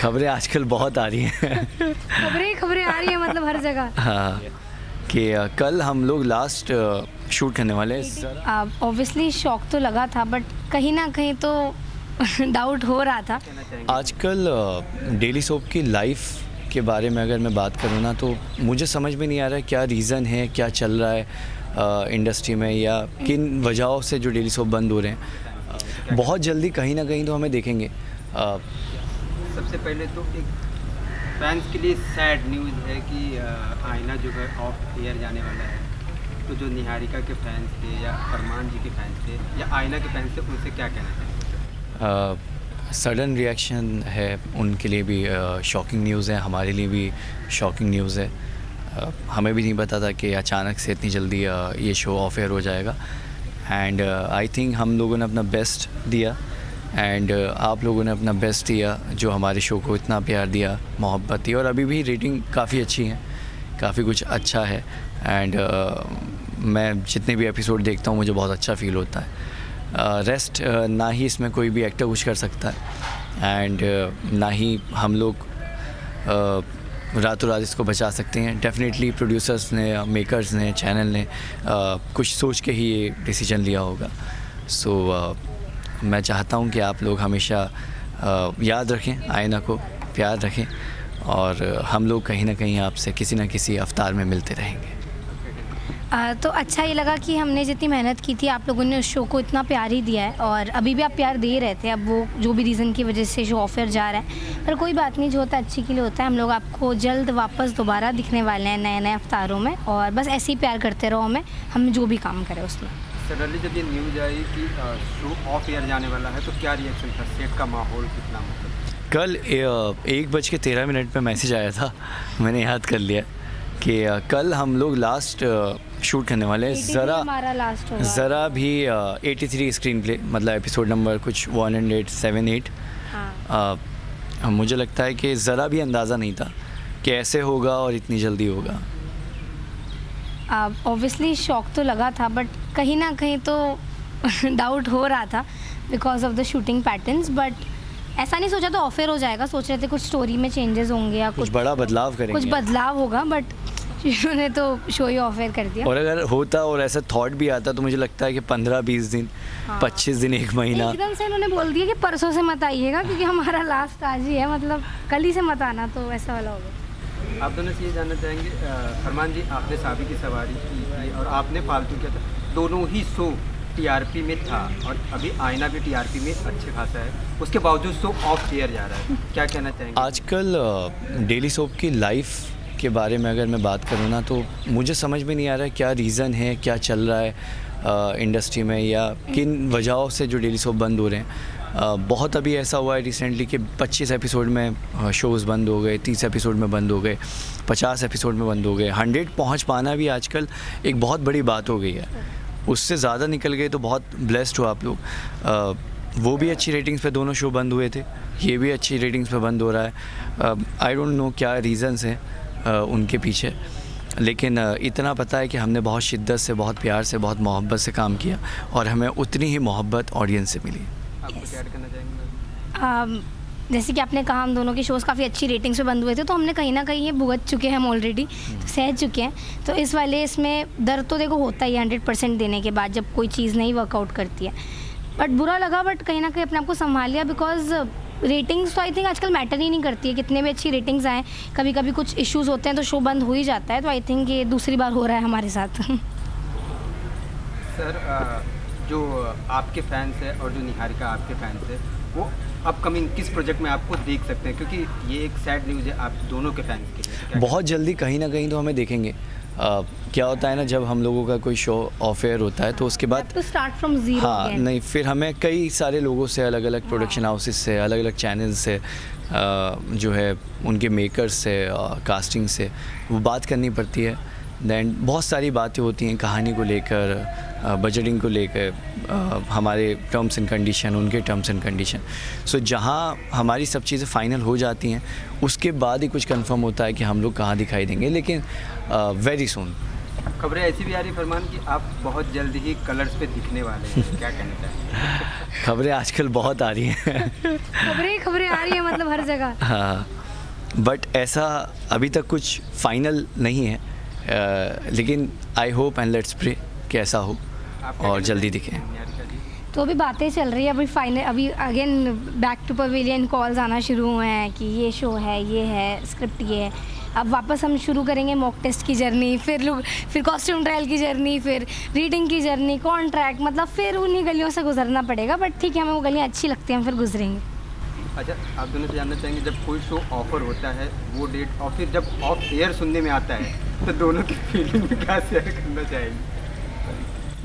खबरें आजकल बहुत आ रही हैं। खबरें आ रही हैं मतलब हर जगह। हाँ कि कल हम लोग लास्ट शूट करने वाले हैं। ऑब्वियसली शौक तो लगा था बट कहीं ना कहीं तो डाउट हो रहा था। आजकल डेली सोप की लाइफ के बारे में अगर मैं बात करूँ ना तो मुझे समझ में नहीं आ रहा है क्या रीज़न है, क्या चल रहा है इंडस्ट्री में या किन वजहों से जो डेली सोप बंद हो रहे हैं। बहुत जल्दी कहीं ना कहीं तो हमें देखेंगे। सबसे पहले तो एक फैंस के लिए सैड न्यूज़ है कि आईना जो है ऑफ एयर जाने वाला है। तो जो निहारिका के फैंस थे या अरमान जी के फैंस थे या आईना के फैंस थे उनसे क्या कहना चाहिए? सडन रिएक्शन है, उनके लिए भी शॉकिंग न्यूज़ है, हमारे लिए भी शॉकिंग न्यूज़ है। हमें भी नहीं पता था कि अचानक से इतनी जल्दी ये शो ऑफ एयर हो जाएगा। एंड आई थिंक हम लोगों ने अपना बेस्ट दिया एंड आप लोगों ने अपना बेस्ट दिया जो हमारे शो को इतना प्यार दिया, मोहब्बत दी। और अभी भी रेटिंग काफ़ी अच्छी है, काफ़ी कुछ अच्छा है। एंड मैं जितने भी एपिसोड देखता हूँ मुझे बहुत अच्छा फील होता है। रेस्ट ना ही इसमें कोई भी एक्टर कुछ कर सकता है एंड ना ही हम लोग रातों रात इसको बचा सकते हैं। डेफिनेटली प्रोड्यूसर्स ने, मेकर्स ने, चैनल ने कुछ सोच के ही ये डिसीजन लिया होगा। सो मैं चाहता हूँ कि आप लोग हमेशा याद रखें, आईना को प्यार रखें और हम लोग कहीं ना कहीं आपसे किसी न किसी अवतार में मिलते रहेंगे। तो अच्छा ये लगा कि हमने जितनी मेहनत की थी आप लोगों ने उस शो को इतना प्यार ही दिया है और अभी भी आप प्यार दे रहे थे। अब वो जो भी रीज़न की वजह से शो ऑफ एयर जा रहा है पर कोई बात नहीं, जो होता है अच्छी के लिए होता है। हम लोग आपको जल्द वापस दोबारा दिखने वाले हैं नए नए अवतारों में और बस ऐसे ही प्यार करते रहो हमें, हम जो भी काम करें उसमें। सडनली जब ये न्यूज़ आई कि शो ऑफ एयर जाने वाला है तो क्या रिएक्शन था, सेट का माहौल कितना मतलब? कल 1:13 पे मैसेज आया था, मैंने याद कर लिया कि कल हम लोग लास्ट शूट करने वाले हैं। ज़रा भी 83 स्क्रीन प्ले मतलब एपिसोड नंबर कुछ 178। हाँ। मुझे लगता है कि ज़रा भी अंदाज़ा नहीं था कि ऐसे होगा और इतनी जल्दी होगा। ऑब्वियसली शौक तो लगा था बट कहीं ना कहीं तो डाउट हो रहा था because of the shooting patterns. But ऐसा नहीं सोचा तो ऑफ एयर हो जाएगा, सोच रहे थे कुछ स्टोरी में चेंजेस होंगे या कुछ बड़ा बदलाव करेंगे, कुछ बदलाव होगा बट उन्होंने तो शो ही ऑफ एयर कर दिया। और अगर होता और ऐसा थॉट भी आता तो मुझे लगता है कि 15-20 दिन, 25 दिन, 1 महीना एकदम से इन्होंने बोल दिया कि परसों से मत आइएगा क्योंकि हमारा लास्ट आज ही है, मतलब कल ही से मत आना, तो ऐसा वाला होगा। आप दोनों से ये जानना चाहेंगे, अरमान जी आपने साबी की सवारी की थी और आपने फालतू किया था, दोनों ही शो टीआरपी में था और अभी आईना भी टीआरपी में अच्छे खासा है, उसके बावजूद शो ऑफ एयर जा रहा है, क्या कहना चाहेंगे? आजकल डेली सोप की लाइफ के बारे में अगर मैं बात करूँ ना तो मुझे समझ में नहीं आ रहा है क्या रीज़न है, क्या चल रहा है इंडस्ट्री में या किन वजहों से जो डेली सोप बंद हो रहे हैं। बहुत अभी ऐसा हुआ है रिसेंटली कि 25 एपिसोड में शोज़ बंद हो गए, 30 एपिसोड में बंद हो गए, 50 एपिसोड में बंद हो गए। 100 पहुँच पाना भी आजकल एक बहुत बड़ी बात हो गई है। उससे ज़्यादा निकल गए तो बहुत ब्लेस्ड हो आप लोग। वो भी अच्छी रेटिंग्स पे दोनों शो बंद हुए थे, ये भी अच्छी रेटिंग्स पे बंद हो रहा है। आई डोंट नो क्या रीज़न्स हैं उनके पीछे, लेकिन इतना पता है कि हमने बहुत शिद्दत से, बहुत प्यार से, बहुत मोहब्बत से काम किया और हमें उतनी ही मोहब्बत ऑडियंस से मिली। आपको क्या ऐड करना चाहेंगे? जैसे कि आपने कहा हम दोनों के शोज़ काफ़ी अच्छी रेटिंग्स पे बंद हुए थे तो हमने कहीं ना कहीं ये भुगत चुके हैं हम ऑलरेडी, तो सहज चुके हैं। तो इस वाले इसमें दर्द तो देखो होता ही 100% देने के बाद जब कोई चीज़ नहीं वर्कआउट करती है। बट बुरा लगा, बट कहीं ना कहीं अपने आप को संभाल लिया बिकॉज रेटिंग्स तो आई थिंक आजकल मैटर ही नहीं करती है, कितने भी अच्छी रेटिंग्स आएँ कभी कभी कुछ इश्यूज़ होते हैं तो शो बंद हो ही जाता है। तो आई थिंक ये दूसरी बार हो रहा है हमारे साथ। सर जो आपके फैंस है और जो निहारिका आपके फैंस है वो अपकमिंग किस प्रोजेक्ट में आपको देख सकते हैं, क्योंकि ये एक सैड न्यूज़ है आप दोनों के फैंस के लिए? बहुत जल्दी कहीं ना कहीं तो हमें देखेंगे। क्या होता है ना, जब हम लोगों का कोई शो ऑफ एयर होता है तो उसके बाद तो स्टार्ट फ्रॉम जीरो। हाँ नहीं, फिर हमें कई सारे लोगों से, अलग अलग प्रोडक्शन हाउसेस से, अलग अलग चैनल से जो है उनके मेकर्स से, कास्टिंग से वो बात करनी पड़ती है। दैन बहुत सारी बातें होती हैं कहानी को लेकर, बजटिंग को लेकर, हमारे टर्म्स एंड कंडीशन, उनके टर्म्स एंड कंडीशन। सो जहाँ हमारी सब चीज़ें फाइनल हो जाती हैं उसके बाद ही कुछ कंफर्म होता है कि हम लोग कहाँ दिखाई देंगे, लेकिन वेरी सून। खबरें ऐसी भी आ रही फरमान कि आप बहुत जल्द ही कलर्स पे दिखने वाले हैं, क्या कहना चाहेंगे? खबरें आजकल बहुत आ रही हैं। खबरें आ रही है मतलब हर जगह। हाँ, बट ऐसा अभी तक कुछ फाइनल नहीं है, लेकिन I hope and let's pray कि ऐसा हो और जल्दी दिखे। तो अभी बातें चल रही है, अभी again back to pavilion calls आना शुरू हुए हैं कि ये शो है, ये है, स्क्रिप्ट ये है। अब वापस हम शुरू करेंगे मॉक टेस्ट की जर्नी, फिर कॉस्ट्यूम ट्रायल की जर्नी, फिर रीडिंग की जर्नी, कॉन्ट्रैक्ट, मतलब फिर उन्हीं गलियों से गुजरना पड़ेगा। बट ठीक है, हमें वो गलियाँ अच्छी लगती हैं, हम फिर गुजरेंगे। अच्छा, आप दोनों से जानना चाहेंगे, जब कोई शो ऑफर होता है वो डेट और फिर जब ऑफ एयर सुनने में आता है तो दोनों की फीलिंग में क्या शेयर करना चाहेंगे?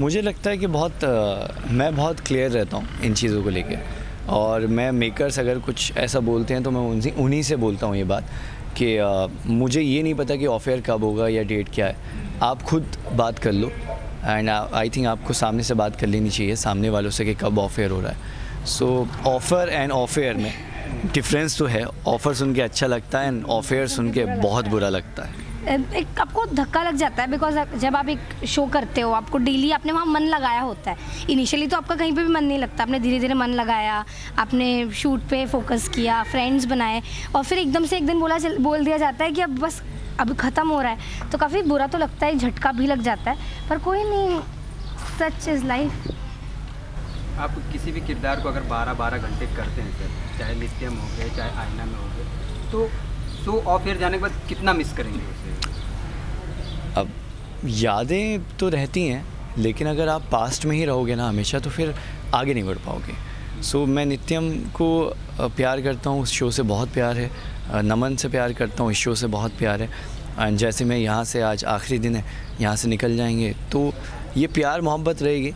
मुझे लगता है कि मैं बहुत क्लियर रहता हूँ इन चीज़ों को लेके, और मैं मेकर्स अगर कुछ ऐसा बोलते हैं तो मैं उन्हीं से बोलता हूँ ये बात कि मुझे ये नहीं पता कि ऑफ एयर कब होगा या डेट क्या है। आप खुद बात कर लो, एंड आई थिंक आपको सामने से बात कर लेनी चाहिए सामने वालों से कि कब ऑफ एयर हो रहा है। सो ऑफ़र एंड ऑफ एयर में डिफरेंस तो है। ऑफ़र सुन के अच्छा लगता है एंड ऑफ एयर सुन के बहुत बुरा लगता है। एक आपको धक्का लग जाता है, बिकॉज जब आप एक शो करते हो, आपको डेली आपने वहाँ मन लगाया होता है। इनिशियली तो आपका कहीं पे भी मन नहीं लगता, आपने धीरे धीरे मन लगाया, आपने शूट पे फोकस किया, फ्रेंड्स बनाए, और फिर एकदम से एक दिन बोल दिया जाता है कि अब बस अब ख़त्म हो रहा है, तो काफ़ी बुरा तो लगता है, झटका भी लग जाता है, पर कोई नहीं, सच इज़ लाइफ। आप किसी भी किरदार को अगर 12-12 घंटे करते हैं सर, चाहे नित्यम हो गए चाहे आईना में हो गए, तो शो ऑफ एयर जाने के बाद कितना मिस करेंगे उसे? अब यादें तो रहती हैं, लेकिन अगर आप पास्ट में ही रहोगे ना हमेशा, तो फिर आगे नहीं बढ़ पाओगे। सो मैं नित्यम को प्यार करता हूँ, उस शो से बहुत प्यार है, नमन से प्यार करता हूँ, इस शो से बहुत प्यार है। एंड जैसे मैं यहाँ से, आज आखिरी दिन है, यहाँ से निकल जाएंगे तो ये प्यार मोहब्बत रहेगी।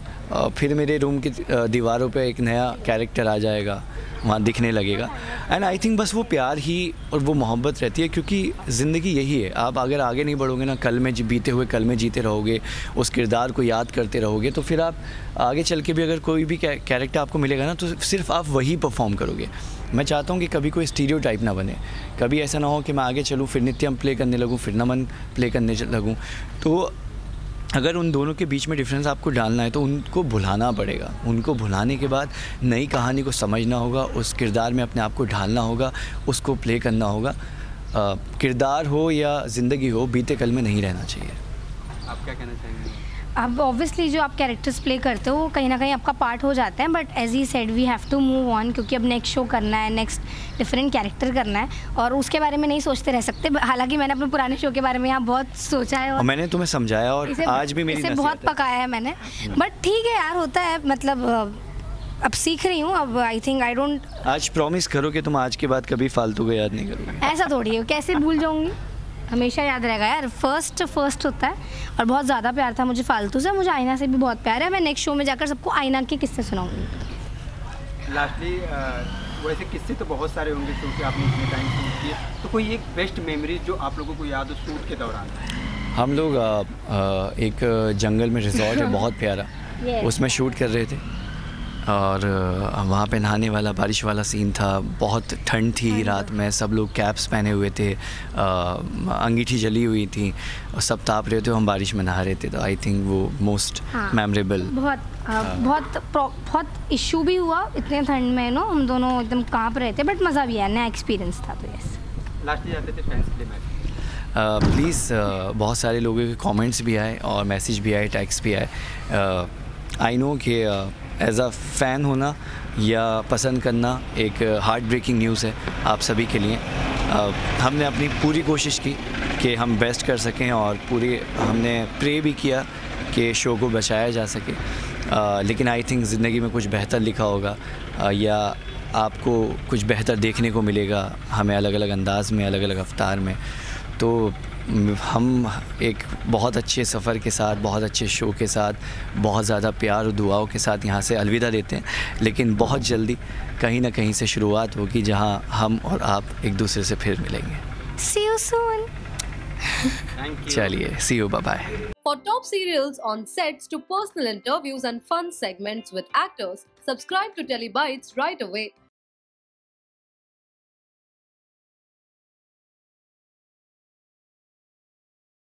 फिर मेरे रूम की दीवारों पे एक नया कैरेक्टर आ जाएगा, वहाँ दिखने लगेगा, एंड आई थिंक बस वो प्यार ही और वो मोहब्बत रहती है, क्योंकि ज़िंदगी यही है। आप अगर आगे नहीं बढ़ोगे ना, कल में बीते हुए कल में जीते रहोगे, उस किरदार को याद करते रहोगे, तो फिर आप आगे चल के भी अगर कोई भी कैरेक्टर आपको मिलेगा ना, तो सिर्फ आप वही परफॉर्म करोगे। मैं चाहता हूँ कि कभी कोई स्टीरियोटाइप ना बने, कभी ऐसा ना हो कि मैं आगे चलूँ फिर नित्यम प्ले करने लगूँ, फिर नमन प्ले करने लगूँ। तो अगर उन दोनों के बीच में डिफरेंस आपको डालना है तो उनको भुलाना पड़ेगा। उनको भुलाने के बाद नई कहानी को समझना होगा, उस किरदार में अपने आप को ढालना होगा, उसको प्ले करना होगा। किरदार हो या ज़िंदगी हो, बीते कल में नहीं रहना चाहिए। आप क्या कहना चाहेंगे? अब ऑब्वियसली जो आप कैरेक्टर्स प्ले करते हो वो कहीं ना कहीं आपका पार्ट हो जाता है, but as he said we have to move on, क्योंकि अब नेक्स्ट शो करना है, नेक्स्ट डिफरेंट कैरेक्टर करना है, और उसके बारे में नहीं सोचते रह सकते। हालांकि मैंने अपने पुराने शो के बारे में यहाँ बहुत सोचा है और मैंने तुम्हें समझाया, और आज भी मेरी इसे बहुत पकाया है मैंने, बट ठीक है यार, होता है, मतलब अब सीख रही हूँ। अब आई थिंक आई डोंट, आज प्रॉमिस करो कि तुम आज के बाद कभी फालतू को याद नहीं करोगे। ऐसा थोड़ी है, कैसे भूल जाऊँगी, हमेशा याद रहेगा यार। फर्स्ट होता है, और बहुत ज़्यादा प्यार था मुझे फालतू से, मुझे आईना से भी बहुत प्यार है। मैं नेक्स्ट शो में जाकर सबको आईना के किस्से सुनाऊंगी। लास्टली वैसे किस्से तो बहुत सारे होंगे क्योंकि आपने इतने टाइम शूट किए, तो कोई एक बेस्ट मेमोरी जो आप लोगों को याद हो शूट के दौरान? हम लोग एक जंगल में रिजॉर्ट है बहुत प्यारा, उसमें शूट कर रहे थे, और वहाँ पे नहाने वाला बारिश वाला सीन था। बहुत ठंड थी रात में, सब लोग कैप्स पहने हुए थे, अंगीठी जली हुई थी, और सब ताप रहे थे, हम बारिश में नहा रहे थे। तो आई थिंक वो मोस्ट मेमोरेबल। बहुत इशू भी हुआ इतने ठंड में, नो हम दोनों एकदम काँप रहे थे, बट मज़ा भी आया, नया एक्सपीरियंस था। तो यस, लास्टली जाते थे फैंस के लिए प्लीज़, बहुत सारे लोगों के कमेंट्स भी आए और मैसेज भी आए, टेक्स्ट भी आए। आई नो कि एज अ फ़ैन होना या पसंद करना एक हार्ट ब्रेकिंग न्यूज़ है आप सभी के लिए। हमने अपनी पूरी कोशिश की कि हम बेस्ट कर सकें, और हमने प्रे भी किया कि शो को बचाया जा सके, लेकिन आई थिंक ज़िंदगी में कुछ बेहतर लिखा होगा, या आपको कुछ बेहतर देखने को मिलेगा हमें अलग अलग अंदाज में, अलग अलग अवतार में। तो हम एक बहुत अच्छे सफ़र के साथ, बहुत अच्छे शो के साथ, बहुत ज़्यादा प्यार और दुआओं के साथ यहाँ से अलविदा देते हैं, लेकिन बहुत जल्दी कहीं ना कहीं से शुरुआत होगी जहाँ हम और आप एक दूसरे से फिर मिलेंगे। See you soon. चलिए, see you, bye bye. For top serials on sets to personal interviews and fun segments with actors, subscribe to Telebytes right away.